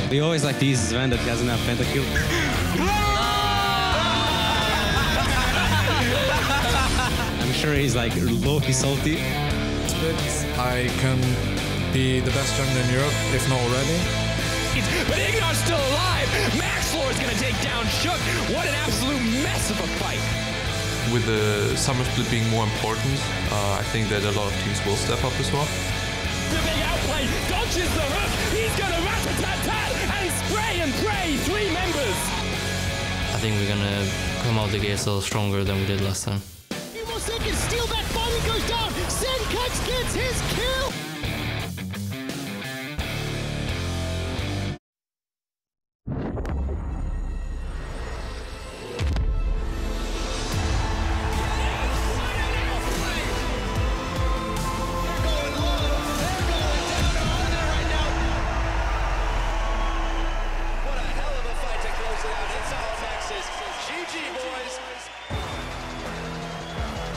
We always like to use Sven that he doesn't have pentakill. I'm sure he's like low-key salty. I can be the best jungler in Europe, if not already. But Ignar's still alive! Maxlore is gonna take down Shook! What an absolute mess of a fight! With the summer split being more important, I think that a lot of teams will step up as well. The big outplay dodges the hook! He's gonna rat-a-tat-tat and spray and pray 3 members! I think we're gonna come out the gate a little stronger than we did last time. Few more seconds, steal back finally goes down! Senkax gets his kill!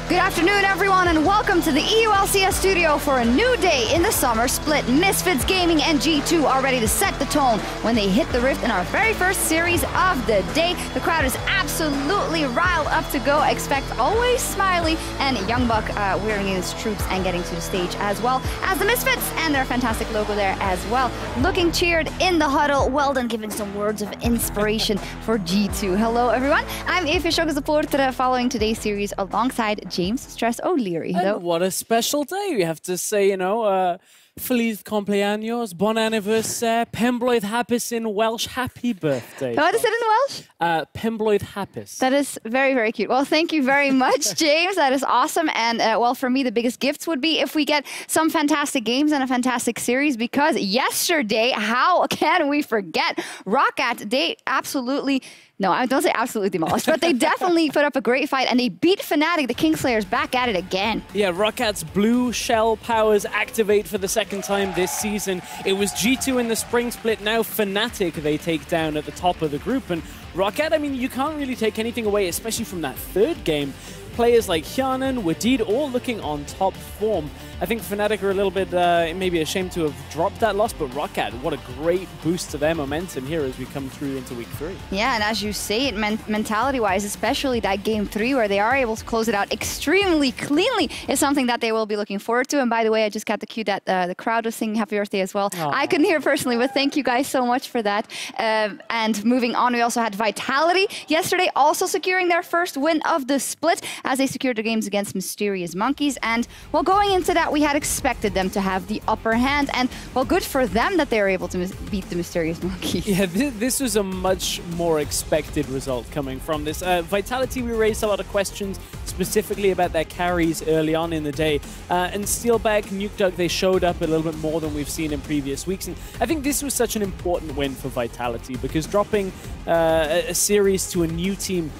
Good afternoon, everyone, and welcome to the LCS studio for a new day in the summer split. Misfits Gaming and G2 are ready to set the tone when they hit the Rift in our very first series of the day. The crowd is absolutely riled up to go. Expect always Smiley and Youngbuck wearing his troops and getting to the stage, as well as the Misfits and their fantastic logo there as well. Looking cheered in the huddle. Well done, giving some words of inspiration for G2. Hello, everyone. I'm EpicSkillshot following today's series alongside James Stress O'Leary. And what a special day. We have to say, you know, Feliz cumpleaños, bon anniversaire, Pembroidd Hapus in Welsh, happy birthday. What is it in Welsh? Pembroidd Hapus. That is very, very cute. Well, thank you very much, James. That is awesome. And well, for me, the biggest gifts would be if we get some fantastic games and a fantastic series, because yesterday, how can we forget Roccat? They absolutely... No, I don't say absolutely demolished, but they definitely put up a great fight, and they beat Fnatic, the Kingslayers, back at it again. Yeah, Rockat's blue shell powers activate for the second time this season. It was G2 in the spring split, now Fnatic they take down at the top of the group. And Roccat, I mean, you can't really take anything away, especially from that third game. Players like Hyanan, Wadid, all looking on top form. I think Fnatic are a little bit maybe ashamed to have dropped that loss, but Roccat, what a great boost to their momentum here as we come through into week 3. Yeah, and as you say it, mentality-wise, especially that game 3 where they are able to close it out extremely cleanly is something that they will be looking forward to. And by the way, I just got the cue that the crowd was singing happy birthday as well. Aww. I couldn't hear personally, but thank you guys so much for that. And moving on, we also had Vitality yesterday, also securing their first win of the split as they secured the games against Mysterious Monkeys. And well, going into that, we had expected them to have the upper hand, and well, good for them that they were able to beat the Mysterious Monkeys. Yeah, this was a much more expected result coming from this. Vitality, we raised a lot of questions specifically about their carries early on in the day. And Steelback, Nukeduck, they showed up a little bit more than we've seen in previous weeks. And I think this was such an important win for Vitality, because dropping a series to a new team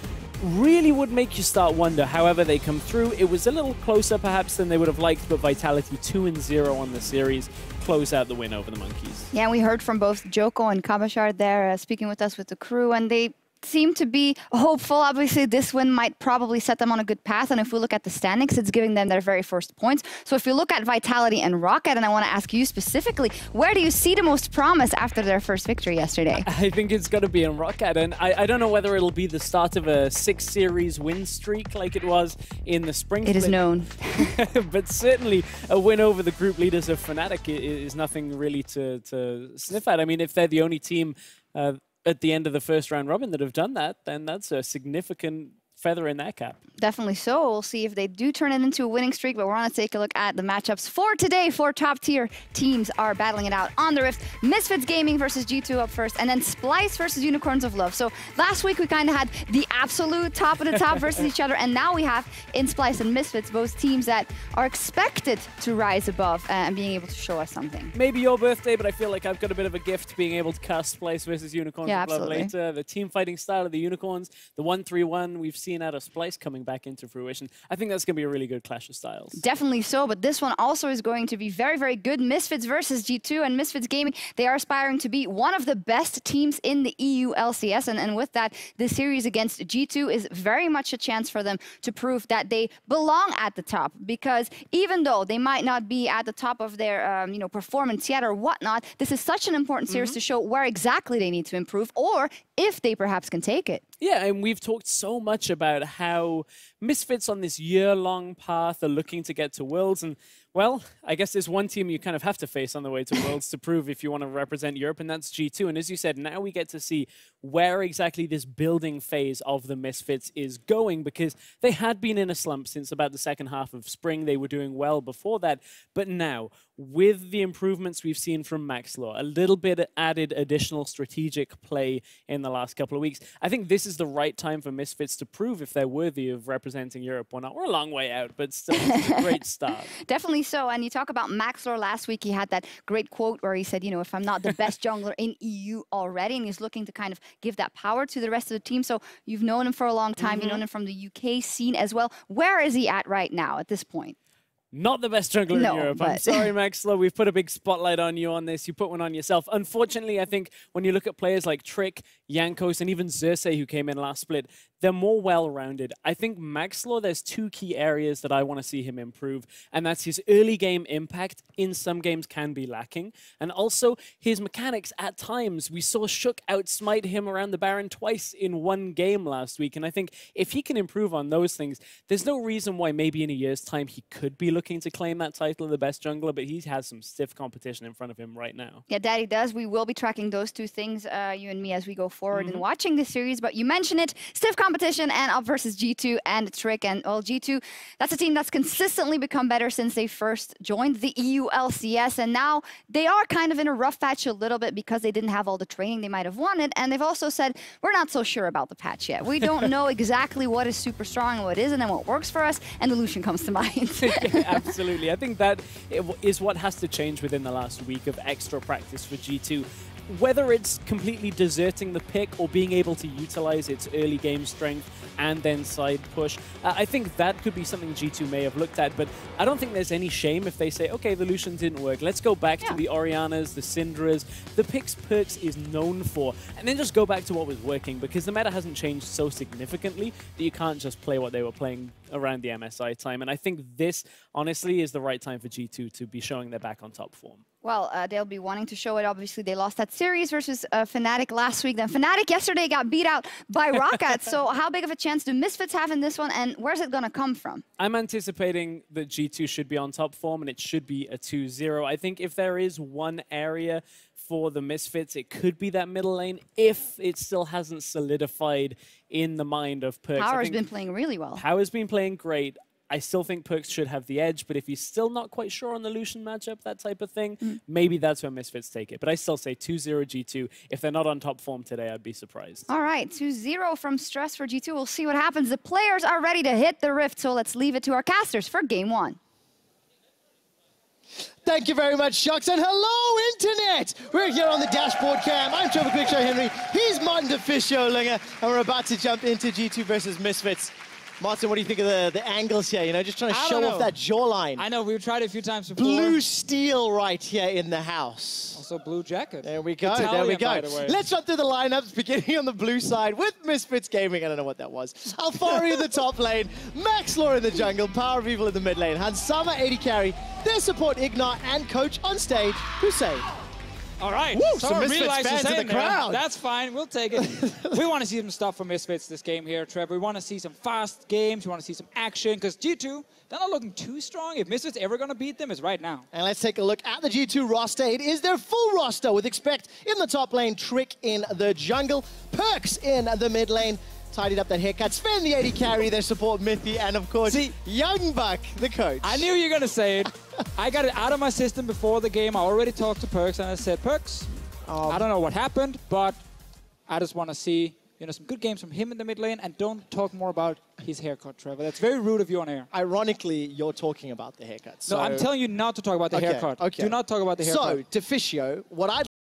really would make you start wonder. However, they come through. It was a little closer perhaps than they would have liked, but Vitality 2-0 on the series close out the win over the Monkeys. Yeah, we heard from both Joko and Kabashar there speaking with us with the crew, and they seem to be hopeful. Obviously, this win might probably set them on a good path, and if we look at the standings, it's giving them their very first points. So if you look at Vitality and Roccat, and I want to ask you specifically, where do you see the most promise after their first victory yesterday? I think it's got to be in Roccat, and I don't know whether it'll be the start of a 6-series win streak like it was in the spring split. It is known. But certainly a win over the group leaders of Fnatic is nothing really to sniff at. I mean, if they're the only team at the end of the first round robin that have done that, then that's a significant feather in their cap. Definitely so. We'll see if they do turn it into a winning streak, but we're going to take a look at the matchups for today. 4 top-tier teams are battling it out on the Rift. Misfits Gaming versus G2 up first, and then Splyce versus Unicorns of Love. So last week we kind of had the absolute top of the top versus each other, and now we have in Splyce and Misfits both teams that are expected to rise above and being able to show us something. Maybe your birthday, but I feel like I've got a bit of a gift being able to cast Splyce versus Unicorns of Love later. The team fighting style of the Unicorns, the 1-3-1 we've seen seen out of Splyce coming back into fruition. I think that's going to be a really good clash of styles. Definitely so, but this one also is going to be very, very good. Misfits versus G2, and Misfits Gaming, they are aspiring to be one of the best teams in the EU LCS, and with that, this series against G2 is very much a chance for them to prove that they belong at the top, because even though they might not be at the top of their performance yet or whatnot, this is such an important series to show where exactly they need to improve, or if they perhaps can take it. Yeah, and we've talked so much about how Misfits on this year-long path are looking to get to Worlds, and well, I guess there's one team you kind of have to face on the way to Worlds to prove if you want to represent Europe, and that's G2. And as you said, now we get to see where exactly this building phase of the Misfits is going, because they had been in a slump since about the second half of spring. They were doing well before that, but now, with the improvements we've seen from Maxlaw, a little bit added additional strategic play in the last couple of weeks, I think this is the right time for Misfits to prove if they're worthy of representing Europe or not. We're a long way out, but still, it's a great start. Definitely so. And you talk about Maxlaw last week, he had that great quote where he said, if I'm not the best jungler in EU already, and he's looking to kind of give that power to the rest of the team. So you've known him for a long time. You've known him from the UK scene as well. Where is he at right now at this point? Not the best jungler in Europe. I'm sorry, Maxlaw. We've put a big spotlight on you on this. You put one on yourself. Unfortunately, I think when you look at players like Trick, Jankos, and even Xerxes, who came in last split, they're more well-rounded. I think Maxlaw, there's two key areas that I want to see him improve, and that's his early game impact. In some games can be lacking, and also his mechanics at times. We saw Shook outsmite him around the Baron twice in one game last week, and I think if he can improve on those things, there's no reason why maybe in a year's time he could be looking to claim that title of the best jungler, but he has some stiff competition in front of him right now. Yeah, Daddy does. We will be tracking those two things, you and me, as we go forward in watching this series, but you mentioned it, stiff competition and up versus G2 and Trick. And well, G2, that's a team that's consistently become better since they first joined the EU LCS, and now they are kind of in a rough patch a little bit because they didn't have all the training they might have wanted, and they've also said, we're not so sure about the patch yet. We don't know exactly what is super strong and what isn't and what works for us, and the Lucian comes to mind. Yeah, absolutely. I think that is what has to change within the last week of extra practice for G2. Whether it's completely deserting the pick or being able to utilize its early game strength and then side push, I think that could be something G2 may have looked at, but I don't think there's any shame if they say, okay, the Lucian didn't work. Let's go back to the Orianas, the Syndras, the picks Perks is known for, and then just go back to what was working, because the meta hasn't changed so significantly that you can't just play what they were playing around the MSI time. And I think this, honestly, is the right time for G2 to be showing they're back on top form. Well, they'll be wanting to show it. Obviously, they lost that series versus Fnatic last week. Then Fnatic yesterday got beat out by Rocket. So how big of a chance do Misfits have in this one, and where's it going to come from? I'm anticipating that G2 should be on top form, and it should be a 2-0. I think if there is one area for the Misfits, it could be that middle lane, if it still hasn't solidified in the mind of Perks. Power's been playing really well. Power's been playing great. I still think Perks should have the edge, but if he's still not quite sure on the Lucian matchup, that type of thing, maybe that's where Misfits take it. But I still say 2-0 G2. If they're not on top form today, I'd be surprised. All right, 2-0 from Stress for G2. We'll see what happens. The players are ready to hit the rift, so let's leave it to our casters for game one. Thank you very much, Shucks, and hello, Internet! We're here on the dashboard cam. I'm Trevor Quickshow Henry. He's Martin DeFisho-Linger, and we're about to jump into G2 versus Misfits. Martin, what do you think of the angles here? You know, just trying to show off that jawline. I know, we've tried it a few times before. Blue steel right here in the house. Also blue jacket. There we go, Italian, there we go. by the way. Let's run through the lineups, beginning on the blue side with Misfits Gaming. I don't know what that was. Alfari in the top lane, Maxlaw in the jungle, Power People in the mid lane, Hansama 80 carry, their support Ignar, and coach on stage, Hussein. All right, Woo, so some really Misfits fans in the crowd. That's fine, we'll take it. We want to see some stuff from Misfits this game here, Trevor. We want to see some fast games, we want to see some action, because G2, they're not looking too strong. If Misfits ever going to beat them, it's right now. And let's take a look at the G2 roster. It is their full roster with Expect in the top lane, Trick in the jungle, Perks in the mid lane, tidied up that haircut, Sven the 80 carry, their support Mithy, and of course, Young Buck, the coach. I knew you were going to say it. I got it out of my system before the game. I already talked to Perks, and I said, Perks, I don't know what happened, but I just want to see some good games from him in the mid lane, and don't talk more about his haircut, Trevor. That's very rude of you on air. Ironically, you're talking about the haircut. So no, I'm telling you not to talk about the haircut. Okay. Do not talk about the haircut. So, DeFiscio, what I'd